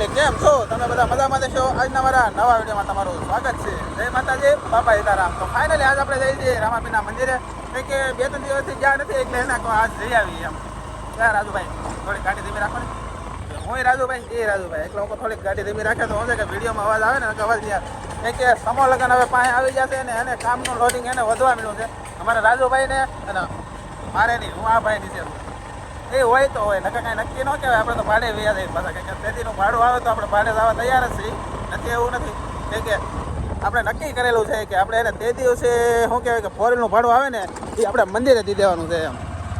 family કેમ છો તમે બધા મજામાં દેશો આજના મારા નવા વિડીયોમાં તમારું સ્વાગત છે જય માતાજી બાપા સીતારામ તો ફાઇનલી આજ આપણે જઈએ છીએ રામાપીના મંદિરે કે 2-3 દિવસથી ગયા નથી એટલે એના આજ જઈ આવી એમ ક્યાં રાજુભાઈ થોડીક ગાડી ધીમી રાખો ને હું રાજુભાઈ એ રાજુભાઈ એટલે હું થોડીક ગાડી ધીમી રાખે તો હું છે કે વિડીયોમાં અવાજ આવે ને અવાજ યાર કે સમો લગન હવે પાસે આવી જશે ને એને કામનું લોડિંગ એને વધવા મળ્યું છે અમારા રાજુભાઈને અને મારે નહીં હું આ ભાઈની છે એ હોય તો હોય નકર કાંઈ નક્કી ન કહેવાય આપણે તો ભાડે વ્યાજ આવી પાછા કંઈક તેથીનું ભાડું આવે તો આપણે ભાડે જવા તૈયાર જ છીએ નથી એવું નથી કે આપણે નક્કી કરેલું છે કે આપણે એને તે દિવસે શું કહેવાય કે ફોરેનનું ભાડું આવે ને એ આપણે મંદિરે દી દેવાનું છે એમ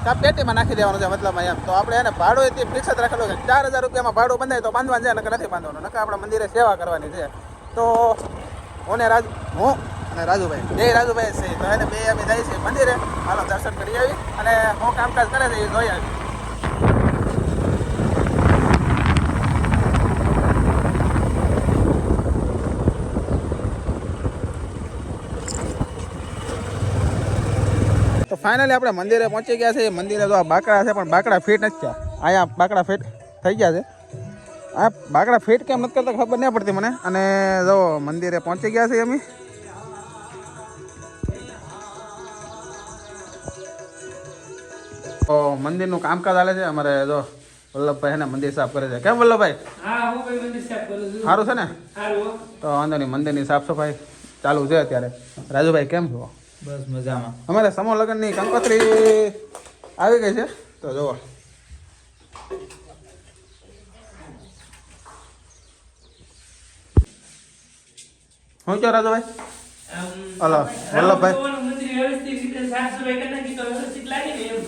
કાં પેટીમાં નાખી દેવાનું છે મતલબમાં એમ તો આપણે એને ભાડું એથી ફિક્સ જ રાખેલું છે 4,000 રૂપિયામાં ભાડું બંધાય તો બાંધવાનું છે નકર નથી બાંધવાનું નકર આપણે મંદિરે સેવા કરવાની છે તો હું અને રાજુભાઈ બે રાજુભાઈ છે તો એને બે અમે જઈએ છીએ મંદિરે હાલો દર્શન કરી આવી અને હું કામકાજ કરે છે એ જોઈ આવી તો ફાઇનલી આપણે મંદિરે પહોંચી ગયા છે મંદિરે તો આ બાકડા છે પણ બાકડા ફિટ નથી થયા અહીંયા બાકડા ફિટ થઈ ગયા છે આ બાકડા ફિટ કેમ નથી કરતા ખબર નહીં પડતી મને અને જો મંદિરે પહોંચી ગયા છે અમે તો મંદિરનું કામકાજ ચાલે છે અમારે જો વલ્લભભાઈ એને મંદિર સાફ કરે છે કેમ વલ્લભભાઈ સારું છે ને તો વાંધો નહીં મંદિરની સાફ સફાઈ ચાલુ છે અત્યારે રાજુભાઈ કેમ છો બસ મજામાં અમારે સમૂહ લગ્નની કંકોત્રી આવી ગઈ છે તો જુઓ શું કહો રાજુભાઈ હલો વલ્લભભાઈ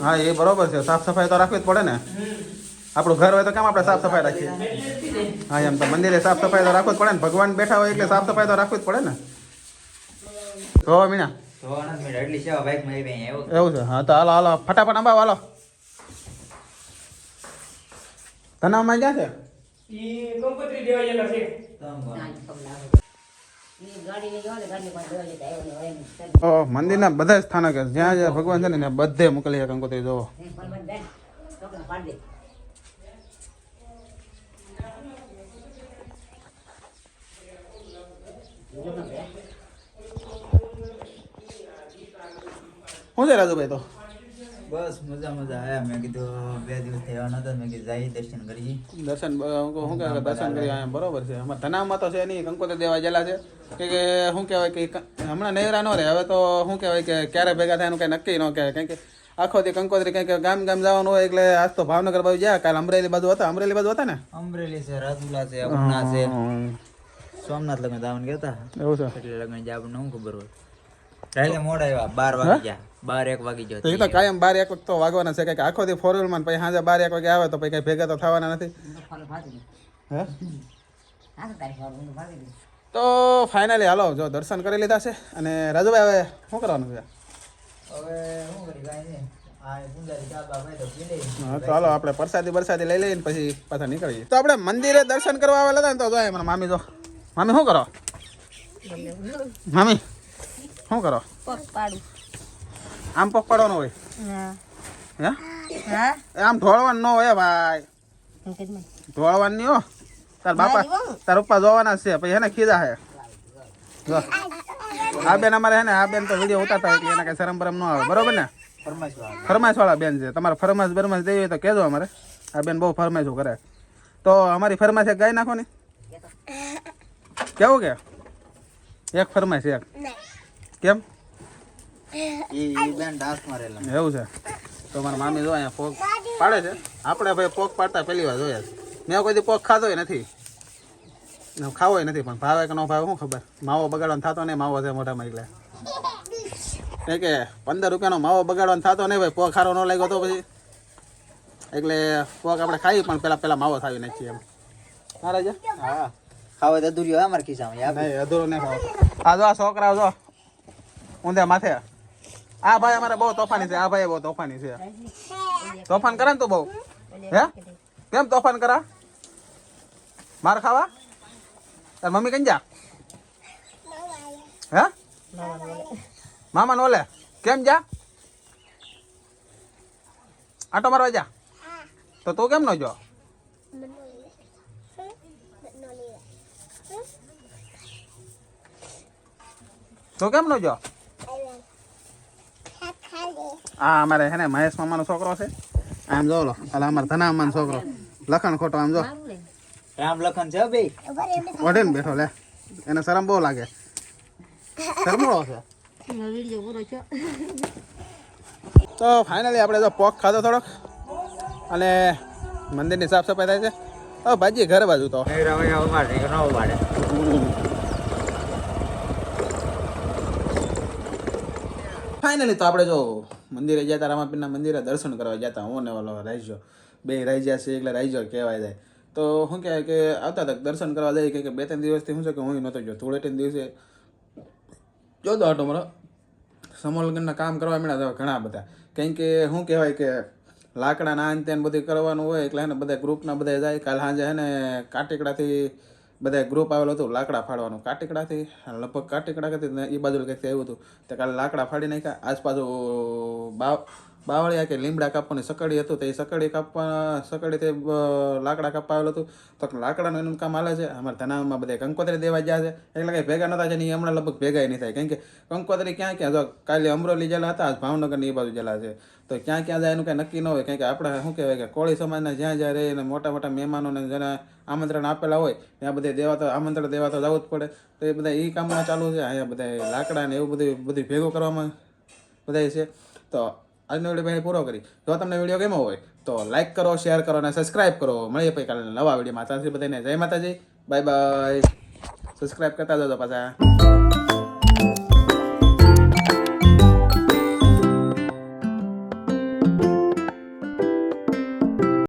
હા એ બરોબર છે સાફ સફાઈ તો રાખવી જ પડે ને આપણું ઘર હોય તો કેમ આપણે સાફ સફાઈ રાખીએ હા એમ તો મંદિરે સાફ સફાઈ તો રાખવું જ પડે ને ભગવાન બેઠા હોય એટલે સાફ સફાઈ તો રાખવી જ પડે ને જો મીના એવું છે હા તો હાલો હાલો ફટાફટ અંબાવ હાલો તનાવમાં ક્યાં છે મંદિરના બધા સ્થાનક જ્યાં જ્યાં ભગવાન છે ને બધે મોકલી કંકોત્રી જોવો શું છે રાજુભાઈ તો બસ મજા આયા મેં કીધું 2 દિવસ થયા નતા મેં કીધું જાય દર્શન કરી દર્શન શું કહેવાય દર્શન કરી આયા બરોબર છે અમારે ધનામાં તો છે નહીં કંકોત્રી દેવા ગયેલા છે કે શું કહેવાય કે હમણાં નેવરા ન રહે હવે તો શું કહેવાય કે ક્યારે ભેગા થાય એનું કંઈ નક્કી ન કહેવાય કારણ કે આખો દી કંકોત્રી કંઈક ગામ જવાનું હોય એટલે આજ તો ભાવનગર બાજુ ગયા કાલે અમરેલી બાજુ હતા ને અમરેલી છે રાજુલા છે અમના છે સોમનાથ લગ્ન જવાનું ગયા એવું છે એટલે લગ્ન જ આપણને શું ખબર હોય રાઈલે મોડા આવ્યા 12 વાગી ગયા 12-1 વાગી ગયો એ તો કાયમ 12-1 વખત તો વાગવાના છે કે આખો દી 4 વ્હીલમાં પછી સાંજે 12-1 વાગે આવે તો પછી કઈ ભેગા તો થવાના નથી હે તો ફાઇનલી હાલો જો દર્શન કરી લીધા છે અને રાજુભાઈ હવે શું કરવાનું છે હવે શું કરી કાંઈ નહીં આ પૂંજારી ચા બા ભાઈ તો પી લઈ હા તો હાલો આપણે પ્રસાદી લઈ લઈને પછી પાછા નીકળીએ તો આપણે મંદિરે દર્શન કરવા આવેલા હતા ને તો જોઈએ મને મામી શું કરો મામી શું કરો આમ પગ પાડવાનો હોય હે આમ ઢોળવાનું ન હોય ભાઈ ઢોળવાનું નહીં હો તાર પપ્પા જોવાના છે પછી એને ખીજા હે જો આ બેન અમારે હે ને આ બેન તો વિડીયો ઉતારતા હોય એટલે એને કઈ શરમ બરમ ન આવે બરોબર ને ફરમાઈશ વાળા બેન છે તમારે ફરમાઈશ દેવી હોય તો કહેજો અમારે આ બેન બહુ ફરમાઈશો કરે તો અમારી ફરમાઈશ એક ગાઈ નાખો ને કેવું કે એક ફરમાઈશ એક કેમ એવું છે તો મારા મામી જો અહીંયા પોક પાડે છે આપણે ભાઈ પોક પાડતા પહેલી વાર જોયા મેં કોઈ દી પોક ખાધો નથી ખાવો નથી પણ ભાવે કે ન ભાવે શું ખબર માવો બગાડવાનો થતો નહીં માવો છે મોઢામાં એટલે કારણ કે 15 રૂપિયાનો માવો બગાડવાનો થતો નહીં ભાઈ પોક ખારો ન લાગ્યો તો પછી એટલે પોક આપણે ખાઈ પણ પેલા માવો થાવી નાખીએ એમ મારા જા હા ખાવા તો અધૂરી હોય અમારે ખિસ્સામાં નહીં અધૂરો નહીં ખાવો આ જો આ છોકરા જો ઊંધે માથે આ ભાઈ અમારે બહુ તોફાની છે આ ભાઈ બહુ તોફાની છે તોફાન કરે ને તું બહુ હે કેમ તોફાન કરા માર ખાવા તાર મમ્મી કઈ જા હે મામા નો લે કેમ જા આટો મારવા જા તો તું કેમ ન જો તો કેમ નો જો આ અમારે હે ને મહેશ મામાનો છોકરો છે આમ જો લો અલા અમારે ધના મામાનો છોકરો લખણ ખોટો આમ જો રામ લખન છે બે વઢે ને બેઠો લે એને શરમ બહુ લાગે શરમોળો છે તો ફાઇનલી આપણે જો પોક ખાધો થોડોક અને મંદિરની સાફ સફાઈ થાય છે તો ભાજી ઘર બાજુ તો ફાઇનલી તો આપણે જો મંદિરે ગયા હતા રામાપીરના મંદિરે દર્શન કરવા ગયા હતા હું ને ઓલો રાઈજો બે રાઈજા છે એટલે રાઈજો કહેવાય જાય તો શું કહેવાય કે આવતા હતા દર્શન કરવા જાય કે 2-3 દિવસથી શું છે કે હું નહોતો ગયો ધૂળેટીના દિવસે જોતો હતો મારો સમૂહલગ્નના કામ કરવા મળ્યા ઘણા બધા કેમ કે શું કહેવાય કે લાકડાના આન ત્યાં બધું કરવાનું હોય એટલે એને બધા ગ્રુપના બધા જાય કાલ સાંજે હે ને કાટીકડાથી બધા ગ્રુપ આવેલું હતું લાકડા ફાડવાનું કાટીકડાથી લગભગ કાટીકડાથી એ બાજુ કંઈક આવ્યું હતું તો કાલે લાકડા ફાડી નાખ્યા આસપાસ બાવળિયા કે લીમડા કાપવાની સકડી હતું તો એ સકડીથી લાકડા કાપવા આવેલું હતું તો લાકડાનું એનું કામ હાલે છે અમારા ધનામાં બધા કંકોત્રી દેવા ગયા છે એટલે કંઈ ભેગા નતા છે ને એ હમણાં લગભગ ભેગા નહીં થાય કેમ કે કંકોત્રી ક્યાં ક્યાં જો કાલે અમરોલી જેલા હતા આજ ભાવનગરની એ બાજુ જેલા છે તો ક્યાં ક્યાં જાય એનું કંઈ નક્કી ન હોય કેમ કે આપણે શું કહેવાય કે કોળી સમાજના જ્યાં જ્યાં રહે અને મોટા મોટા મહેમાનોને જેને આમંત્રણ આપેલા હોય ત્યાં બધે દેવા તો આમંત્રણ દેવા તો જવું જ પડે તો એ બધા એ કામમાં ચાલુ છે અહીંયા બધા લાકડા ને એવું બધું ભેગું કરવામાં બધા છે તો આજનો વિડીયો ભાઈ પૂરો કરી જો તમને વિડીયો ગમ્યો હોય તો લાઈક કરો શેર કરો અને સબસ્ક્રાઈબ કરો મળીએ પછી કાલે નવા વિડીયોમાં ત્યાંથી બધાને જય માતાજી બાય બાય સબસ્ક્રાઈબ કરતા જજો પાછા